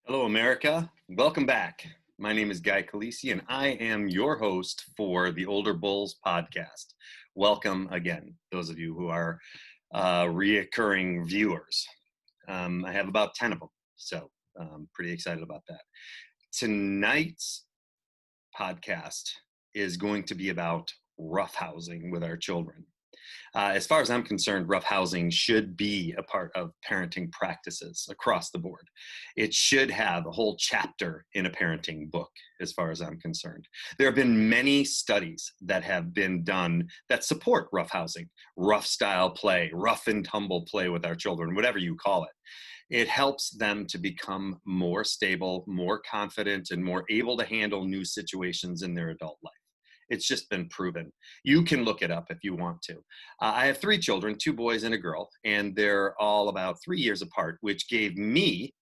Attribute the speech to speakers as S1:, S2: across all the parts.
S1: Hello, America. Welcome back. My name is Guy Calisi, and I am your host for the Older Bulls podcast. Welcome again, those of you who are reoccurring viewers. I have about 10 of them, so I'm pretty excited about that. Tonight's podcast is going to be about roughhousing with our children. As far as I'm concerned, roughhousing should be a part of parenting practices across the board. It should have a whole chapter in a parenting book, as far as I'm concerned. There have been many studies that have been done that support roughhousing, rough style play, rough and tumble play with our children, whatever you call it. It helps them to become more stable, more confident, and more able to handle new situations in their adult life. It's just been proven. You can look it up if you want to. I have three children, two boys and a girl, and they're all about 3 years apart, which gave me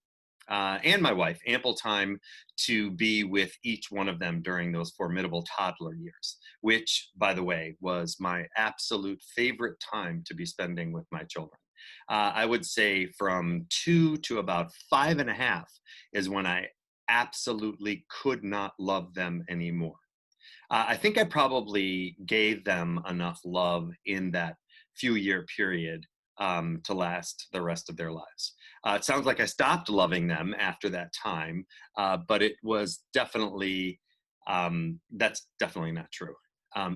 S1: and my wife ample time to be with each one of them during those formidable toddler years, which, by the way, was my absolute favorite time to be spending with my children. I would say from 2 to about 5.5 is when I absolutely could not love them anymore. I think I probably gave them enough love in that few-year period to last the rest of their lives. It sounds like I stopped loving them after that time, but it was definitely, that's definitely not true.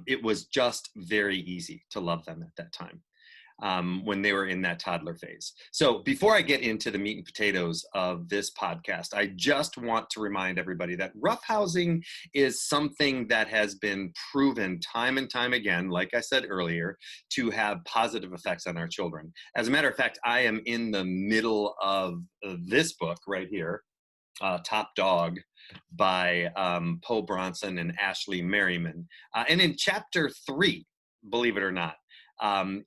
S1: It was just very easy to love them at that time when they were in that toddler phase. So before I get into the meat and potatoes of this podcast, I just want to remind everybody that roughhousing is something that has been proven time and time again, like I said earlier, to have positive effects on our children. As a matter of fact, I am in the middle of this book right here, Top Dog by Bronson and Ashley Merryman. And in chapter 3, believe it or not,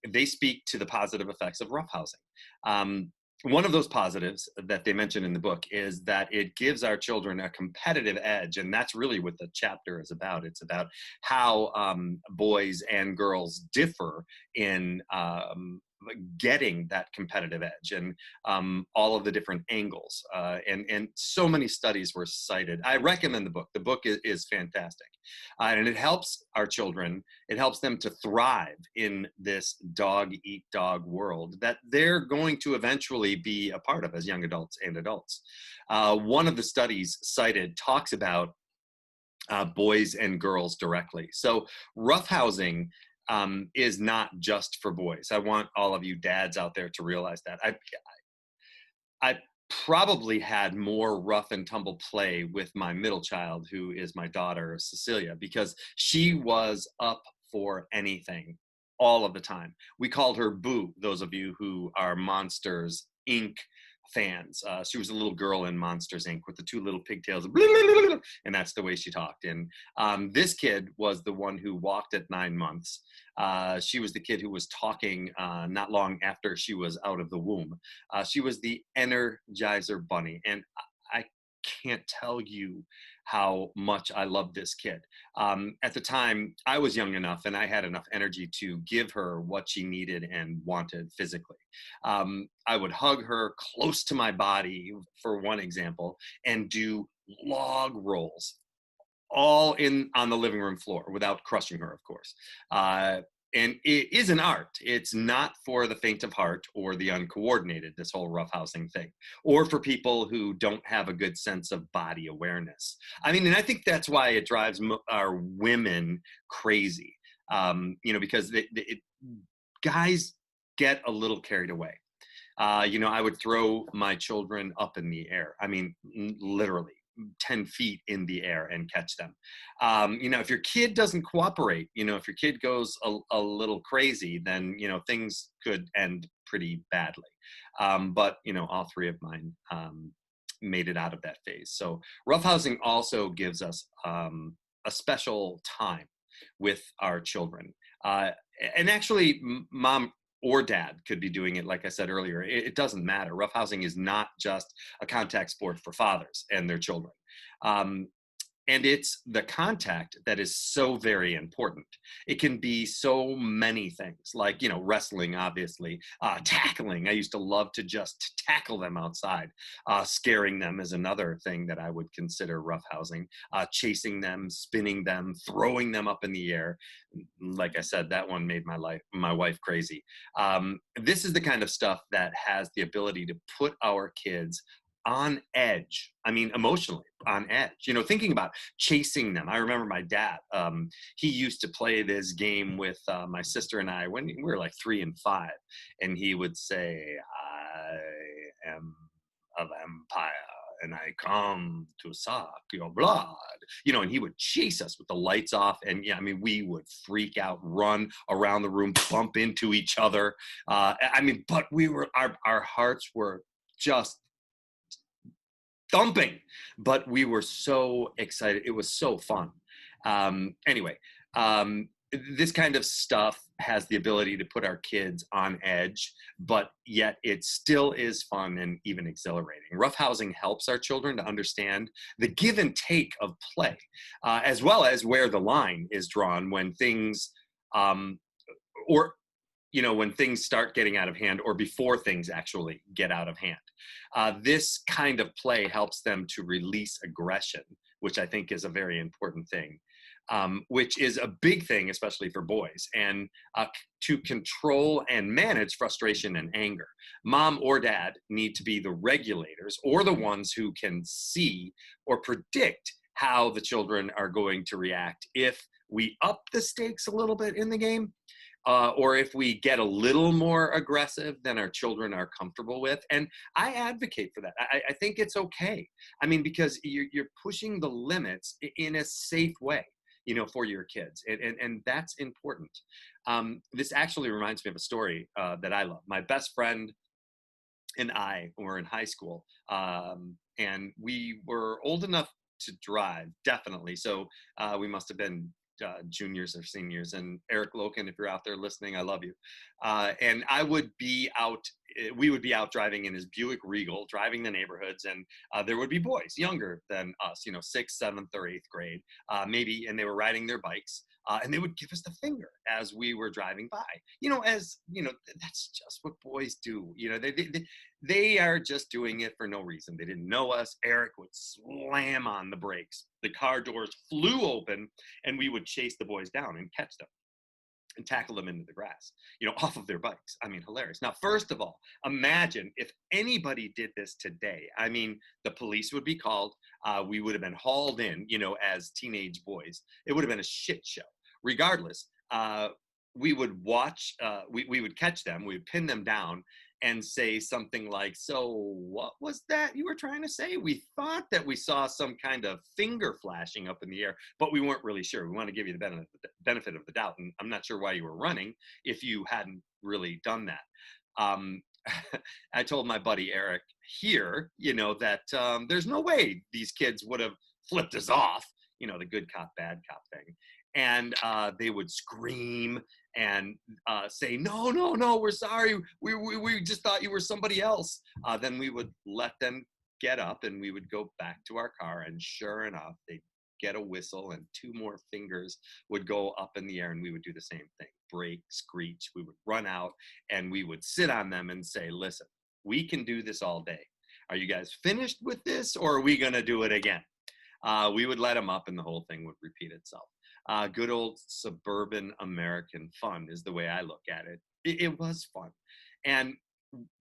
S1: they speak to the positive effects of roughhousing. One of those positives that they mention in the book is that it gives our children a competitive edge, and that's really what the chapter is about. It's about how boys and girls differ in getting that competitive edge and all of the different angles. And so many studies were cited. I recommend the book. The book is fantastic. And it helps our children, it helps them to thrive in this dog eat dog world that they're going to eventually be a part of as young adults and adults. One of the studies cited talks about boys and girls directly. So roughhousing is not just for boys. I want all of you dads out there to realize that. I probably had more rough and tumble play with my middle child, who is my daughter, Cecilia, because she was up for anything all of the time. We called her Boo, those of you who are Monsters Inc. fans. She was a little girl in Monsters Inc. with the two little pigtails, and that's the way she talked. And this kid was the one who walked at 9 months. She was the kid who was talking not long after she was out of the womb. She was the Energizer Bunny, and I can't tell you how much I loved this kid. At the time, I was young enough and I had enough energy to give her what she needed and wanted physically. I would hug her close to my body, for one example, and do log rolls all in on the living room floor without crushing her, of course. And it is an art. It's not for the faint of heart or the uncoordinated, this whole roughhousing thing, or for people who don't have a good sense of body awareness. I mean, and I think that's why it drives our women crazy, because guys get a little carried away. I would throw my children up in the air. I mean, literally 10 feet in the air and catch them. If your kid doesn't cooperate, if your kid goes a little crazy, then, things could end pretty badly. But all three of mine made it out of that phase. So roughhousing also gives us a special time with our children. And actually, mom or dad could be doing it. Like I said earlier, it doesn't matter. Roughhousing is not just a contact sport for fathers and their children. And it's the contact that is so very important. It can be so many things, like, wrestling, obviously, tackling. I used to love to just tackle them outside. Scaring them is another thing that I would consider roughhousing. Chasing them, spinning them, throwing them up in the air. Like I said, that one made my wife crazy. This is the kind of stuff that has the ability to put our kids on edge. I mean, emotionally on edge, thinking about chasing them. I remember my dad, he used to play this game with my sister and I when we were like 3 and 5. And he would say, I am a vampire and I come to suck your blood, and he would chase us with the lights off. And yeah, I mean, we would freak out, run around the room, bump into each other. But our hearts were just thumping, but we were so excited. It was so fun. Anyway, this kind of stuff has the ability to put our kids on edge, but yet it still is fun and even exhilarating. Roughhousing helps our children to understand the give and take of play, as well as where the line is drawn when things, or when things start getting out of hand or before things actually get out of hand. This kind of play helps them to release aggression, which I think is a very important thing, which is a big thing, especially for boys, and to control and manage frustration and anger. Mom or dad need to be the regulators or the ones who can see or predict how the children are going to react if we up the stakes a little bit in the game, or if we get a little more aggressive than our children are comfortable with. And I advocate for that. I think it's okay. I mean, because you're pushing the limits in a safe way, for your kids. And that's important. This actually reminds me of a story that I love. My best friend and I were in high school, and we were old enough to drive, definitely. So we must have been juniors or seniors. And Eric Loken, if you're out there listening, I love you. And we would be out driving in his Buick Regal, driving the neighborhoods, and there would be boys younger than us, 6th, 7th, or 8th grade, maybe, and they were riding their bikes. And they would give us the finger as we were driving by. That's just what boys do. They are just doing it for no reason. They didn't know us. Eric would slam on the brakes. The car doors flew open, and we would chase the boys down and catch them and tackle them into the grass, off of their bikes. I mean, hilarious. Now, first of all, imagine if anybody did this today. I mean, the police would be called. We would have been hauled in, as teenage boys. It would have been a shit show. Regardless, we would watch, we would catch them, we would pin them down and say something like, so what was that you were trying to say? We thought that we saw some kind of finger flashing up in the air, but we weren't really sure. We want to give you the benefit of the doubt. And I'm not sure why you were running if you hadn't really done that. I told my buddy Eric here, that there's no way these kids would have flipped us off, the good cop, bad cop thing. And they would scream and say, no, we're sorry. We just thought you were somebody else. Then we would let them get up and we would go back to our car. And sure enough, they'd get a whistle and 2 more fingers would go up in the air and we would do the same thing. Brake, screech. We would run out and we would sit on them and say, listen, we can do this all day. Are you guys finished with this, or are we going to do it again? We would let them up and the whole thing would repeat itself. Good old suburban American fun is the way I look at it. It was fun. And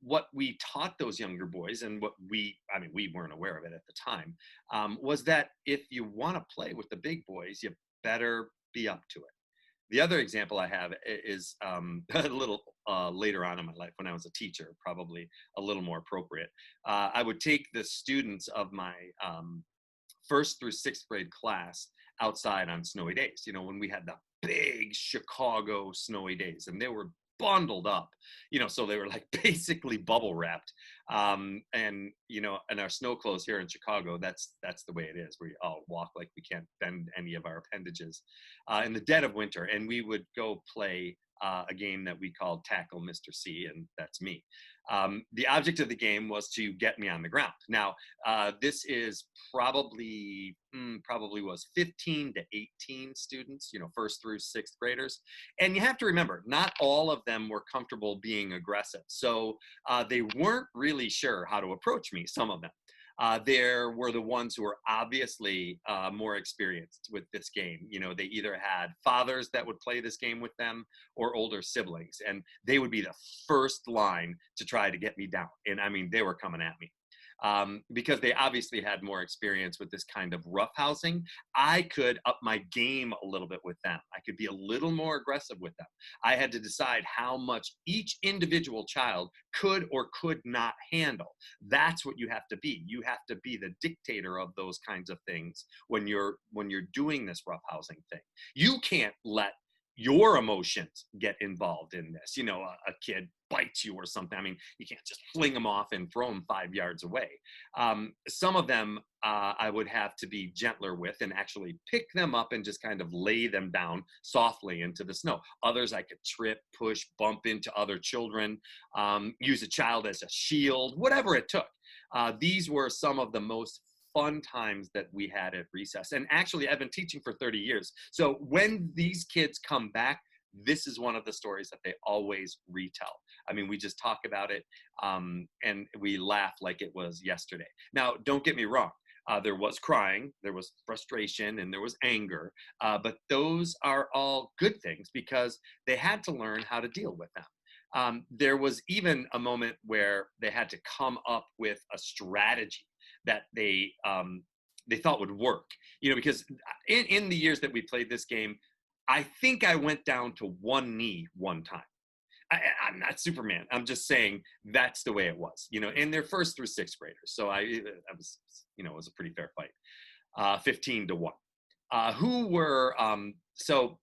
S1: what we taught those younger boys, and what we weren't aware of it at the time, was that if you want to play with the big boys, you better be up to it. The other example I have is a little later on in my life when I was a teacher, probably a little more appropriate. I would take the students of my 1st through 6th grade class outside on snowy days, when we had the big Chicago snowy days, and they were bundled up, so they were like basically bubble wrapped. And in our snow clothes here in Chicago, that's the way it is. We all walk like we can't bend any of our appendages in the dead of winter. And we would go play a game that we called Tackle Mr. C, and that's me. The object of the game was to get me on the ground. Now, this is probably was 15 to 18 students, first through sixth graders. And you have to remember, not all of them were comfortable being aggressive. So they weren't really sure how to approach me, some of them. There were the ones who were obviously more experienced with this game. They either had fathers that would play this game with them or older siblings, and they would be the first line to try to get me down. And I mean, they were coming at me. Because they obviously had more experience with this kind of rough housing, I could up my game a little bit with them. I could be a little more aggressive with them. I had to decide how much each individual child could or could not handle. That's what you have to be. You have to be the dictator of those kinds of things when you're doing this rough housing thing. You can't let your emotions get involved in this. A kid bites you or something. I mean, you can't just fling them off and throw them 5 yards away. Some of them I would have to be gentler with and actually pick them up and just kind of lay them down softly into the snow. Others I could trip, push, bump into other children, use a child as a shield, whatever it took. These were some of the most fun times that we had at recess. And actually, I've been teaching for 30 years. So when these kids come back, this is one of the stories that they always retell. I mean, we just talk about it and we laugh like it was yesterday. Now, don't get me wrong. There was crying, there was frustration, and there was anger. But those are all good things because they had to learn how to deal with them. There was even a moment where they had to come up with a strategy that they thought would work, because in the years that we played this game, I think I went down to one knee one time. I'm not Superman. I'm just saying that's the way it was, and they're first through sixth graders. So I was, it was a pretty fair fight, 15-1. So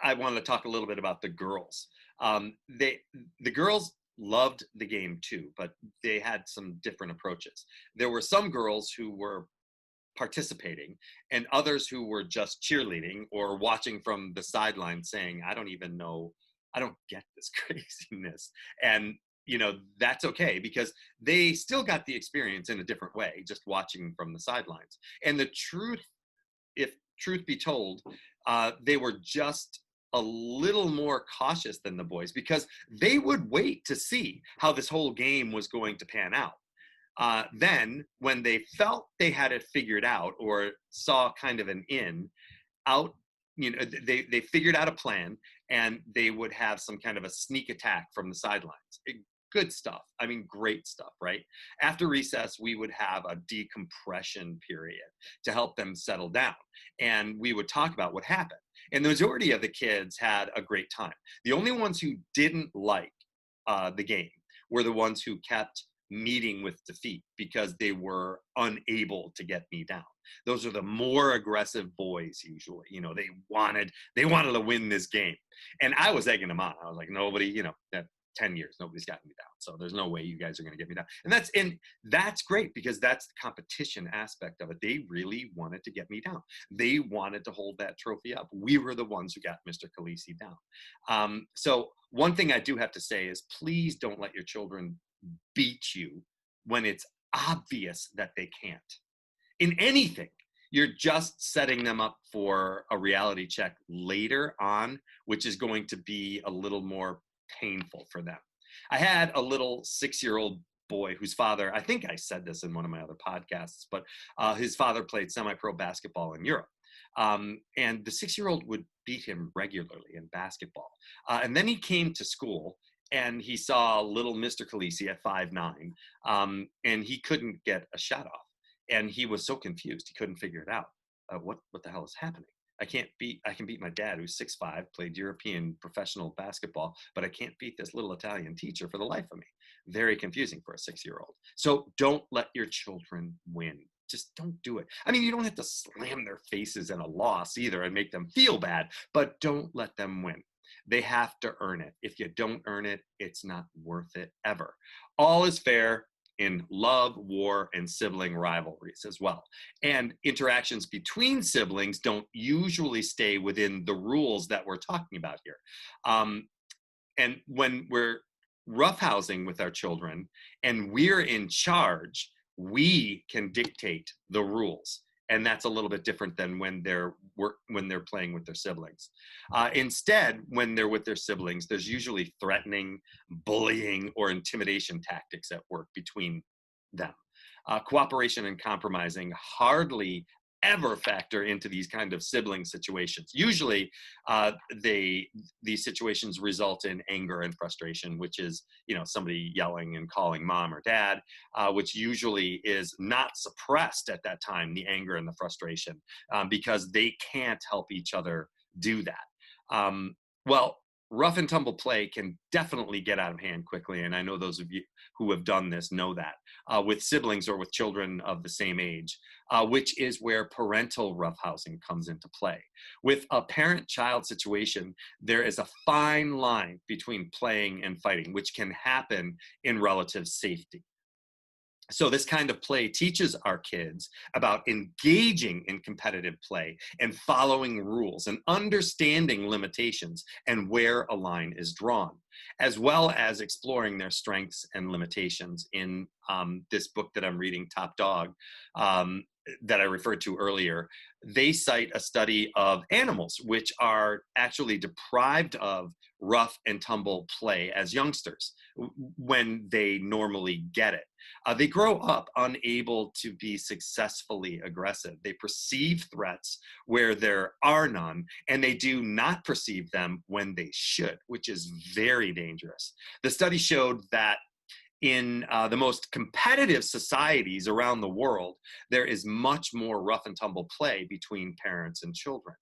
S1: I wanted to talk a little bit about the girls. The girls loved the game too, but they had some different approaches. There were some girls who were participating and others who were just cheerleading or watching from the sideline saying, I don't even know, I don't get this craziness. And that's okay because they still got the experience in a different way, just watching from the sidelines. And the truth, if truth be told, they were just a little more cautious than the boys because they would wait to see how this whole game was going to pan out. Then when they felt they had it figured out or saw kind of an out, they figured out a plan and they would have some kind of a sneak attack from the sidelines. Good stuff. I mean, great stuff, right? After recess, we would have a decompression period to help them settle down. And we would talk about what happened. And the majority of the kids had a great time. The only ones who didn't like the game were the ones who kept meeting with defeat because they were unable to get me down. Those are the more aggressive boys usually. They wanted to win this game. And I was egging them on. I was like, nobody, that 10 years, nobody's gotten me down. So there's no way you guys are going to get me down. And that's great because that's the competition aspect of it. They really wanted to get me down. They wanted to hold that trophy up. We were the ones who got Mr. Khaleesi down. So one thing I do have to say is please don't let your children beat you when it's obvious that they can't. In anything, you're just setting them up for a reality check later on, which is going to be a little more painful for them. I had a little 6-year-old boy whose father, I think I said this in one of my other podcasts, but his father played semi-pro basketball in Europe. And the 6-year-old would beat him regularly in basketball. And then he came to school and he saw little Mr. Khaleesi at 5'9", and he couldn't get a shot off. And he was so confused, he couldn't figure it out. What the hell is happening? I can beat my dad, who's 6'5", played European professional basketball, but I can't beat this little Italian teacher for the life of me. Very confusing for a 6-year-old. So don't let your children win. Just don't do it. I mean, you don't have to slam their faces in a loss either and make them feel bad, but don't let them win. They have to earn it. If you don't earn it, it's not worth it ever. All is fair in love, war, and sibling rivalries as well. And interactions between siblings don't usually stay within the rules that we're talking about here. Um, and when we're roughhousing with our children and we're in charge, we can dictate the rules. And that's a little bit different than when they're playing with their siblings. Instead, when they're with their siblings, there's usually threatening, bullying, or intimidation tactics at work between them. Cooperation and compromising hardly ever factor into these kind of sibling situations. Usually, these situations result in anger and frustration, which is somebody yelling and calling mom or dad, which usually is not suppressed at that time, the anger and the frustration, because they can't help each other do that. Well, rough and tumble play can definitely get out of hand quickly, and I know those of you who have done this know that, with siblings or with children of the same age, which is where parental roughhousing comes into play. With a parent-child situation, there is a fine line between playing and fighting, which can happen in relative safety. So this kind of play teaches our kids about engaging in competitive play and following rules and understanding limitations and where a line is drawn, as well as exploring their strengths and limitations. In this book that I'm reading, Top Dog, that I referred to earlier, they cite a study of animals which are actually deprived of rough and tumble play as youngsters when they normally get it. They grow up unable to be successfully aggressive. They perceive threats where there are none, and they do not perceive them when they should, which is very dangerous. The study showed that in the most competitive societies around the world, there is much more rough and tumble play between parents and children.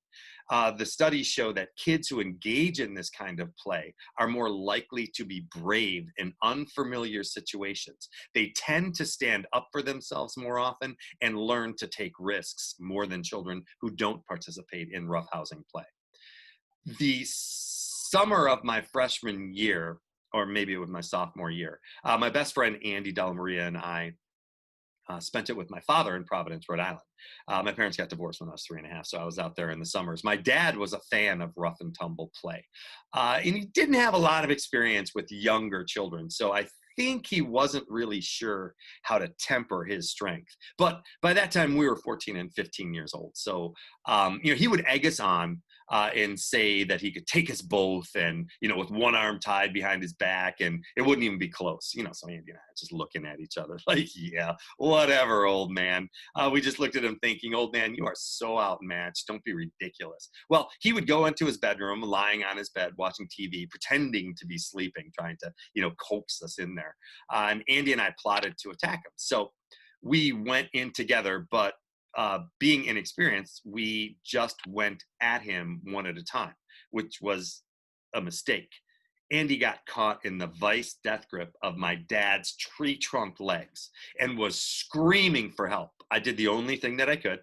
S1: The studies show that kids who engage in this kind of play are more likely to be brave in unfamiliar situations. They tend to stand up for themselves more often and learn to take risks more than children who don't participate in roughhousing play. The summer of my freshman year, or maybe it was my sophomore year, my best friend Andy Della Maria and I spent it with my father in Providence, Rhode Island. My parents got divorced when I was 3.5, so I was out there in the summers. My dad was a fan of rough and tumble play, and he didn't have a lot of experience with younger children, so I think he wasn't really sure how to temper his strength. But by that time, we were 14 and 15 years old, so he would egg us on and say that he could take us both, and with one arm tied behind his back, and it wouldn't even be close. So Andy and I just looking at each other like, yeah, whatever, old man. We just looked at him thinking, old man, you are so outmatched. Don't be ridiculous. Well, he would go into his bedroom, lying on his bed, watching TV, pretending to be sleeping, trying to coax us in there. And Andy and I plotted to attack him. So we went in together, but being inexperienced, we just went at him one at a time, which was a mistake. Andy got caught in the vice death grip of my dad's tree trunk legs and was screaming for help. I did the only thing that I could.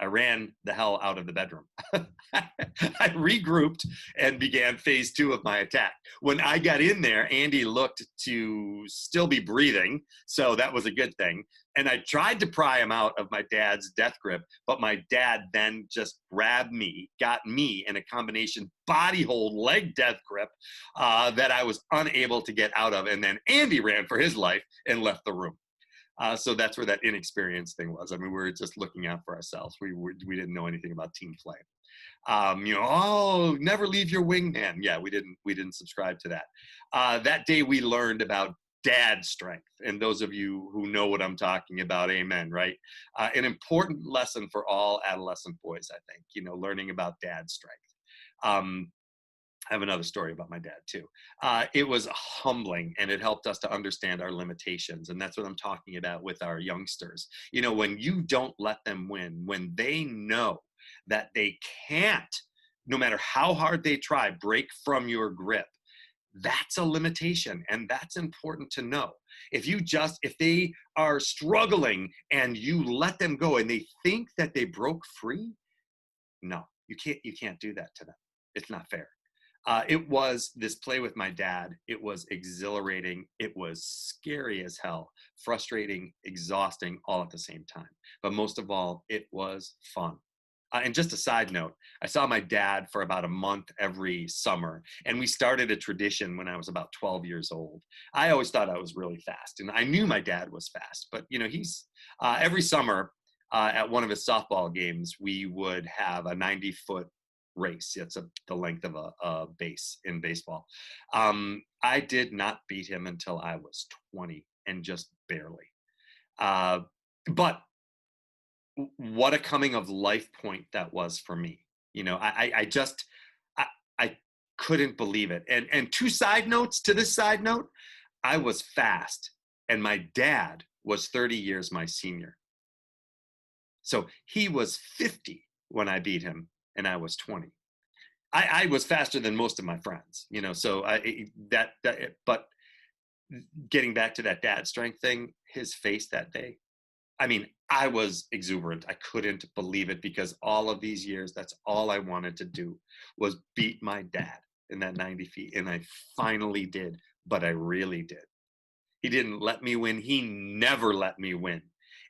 S1: I ran the hell out of the bedroom. I regrouped and began phase 2 of my attack. When I got in there, Andy looked to still be breathing, so that was a good thing. And I tried to pry him out of my dad's death grip, but my dad then just grabbed me, got me in a combination body hold leg death grip that I was unable to get out of. And then Andy ran for his life and left the room. So that's where that inexperienced thing was. I mean, we were just looking out for ourselves. We didn't know anything about team play. Never leave your wingman. Yeah, we didn't subscribe to that. That day we learned about dad strength. And those of you who know what I'm talking about, amen, right? An important lesson for all adolescent boys, I think, learning about dad strength. I have another story about my dad too. It was humbling, and it helped us to understand our limitations. And that's what I'm talking about with our youngsters. When you don't let them win, when they know that they can't, no matter how hard they try, break from your grip, that's a limitation, and that's important to know. If they are struggling and you let them go and they think that they broke free, no, you can't do that to them. It's not fair. It was this play with my dad. It was exhilarating. It was scary as hell, frustrating, exhausting, all at the same time. But most of all, it was fun. And just a side note, I saw my dad for about a month every summer, and we started a tradition when I was about 12 years old. I always thought I was really fast, and I knew my dad was fast, but he's every summer at one of his softball games, we would have a 90-foot race. It's the length of a base in baseball. I did not beat him until I was 20, and just barely. But what a coming of life point that was for me. I just I couldn't believe it. And two side notes to this side note, I was fast, and my dad was 30 years my senior. So he was 50 when I beat him, and I was 20. I was faster than most of my friends, so but getting back to that dad strength thing, his face that day, I mean, I was exuberant. I couldn't believe it, because all of these years, that's all I wanted to do was beat my dad in that 90 feet. And I finally did, but I really did. He didn't let me win. He never let me win.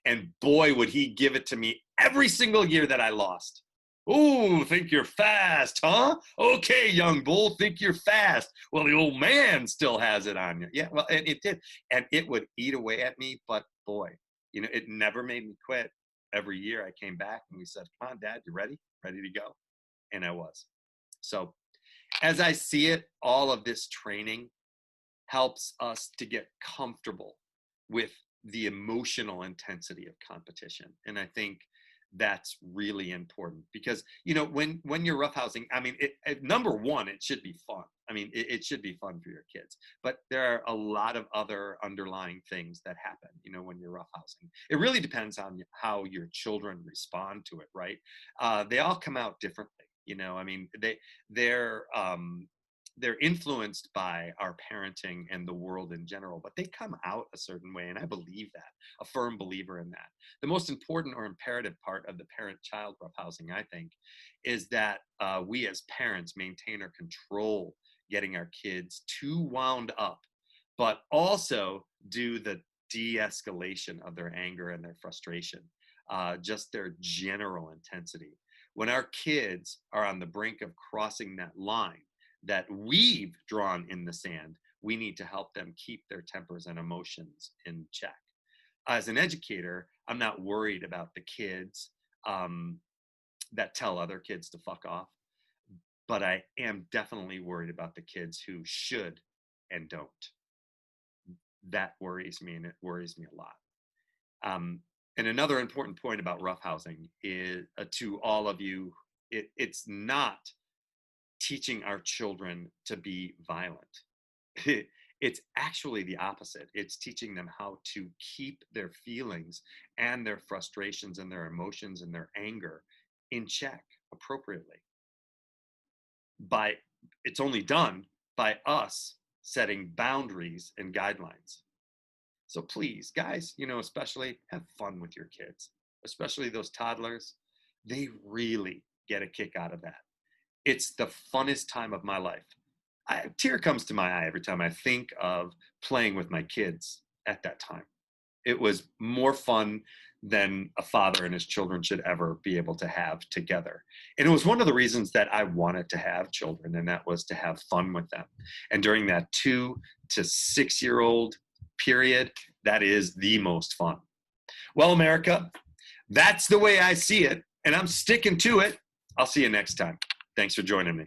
S1: And boy, would he give it to me every single year that I lost. Oh, think you're fast, huh? Okay, young bull, think you're fast. Well, the old man still has it on you. Yeah, well, and it did. And it would eat away at me, but boy, it never made me quit. Every year I came back and we said, come on, Dad, you ready? Ready to go. And I was. So as I see it, all of this training helps us to get comfortable with the emotional intensity of competition. And I think that's really important, because when you're roughhousing, I mean, number one, it should be fun. I mean, it should be fun for your kids, but there are a lot of other underlying things that happen when you're roughhousing. It really depends on how your children respond to it, right? They all come out differently. I mean, they're influenced by our parenting and the world in general, but they come out a certain way. And I believe that, a firm believer in that. The most important or imperative part of the parent-child roughhousing, I think, is that we as parents maintain or control getting our kids too wound up, but also do the de-escalation of their anger and their frustration, just their general intensity. When our kids are on the brink of crossing that line that we've drawn in the sand, we need to help them keep their tempers and emotions in check. As an educator, I'm not worried about the kids that tell other kids to fuck off, but I am definitely worried about the kids who should and don't. That worries me, and it worries me a lot. And another important point about roughhousing is to all of you, it's not teaching our children to be violent. It's actually the opposite. It's teaching them how to keep their feelings and their frustrations and their emotions and their anger in check appropriately. It's only done by us setting boundaries and guidelines. So please, guys, especially have fun with your kids, especially those toddlers. They really get a kick out of that. It's the funnest time of my life. A tear comes to my eye every time I think of playing with my kids at that time. It was more fun than a father and his children should ever be able to have together. And it was one of the reasons that I wanted to have children, and that was to have fun with them. And during that 2 to 6 year old period, that is the most fun. Well, America, that's the way I see it, and I'm sticking to it. I'll see you next time. Thanks for joining me.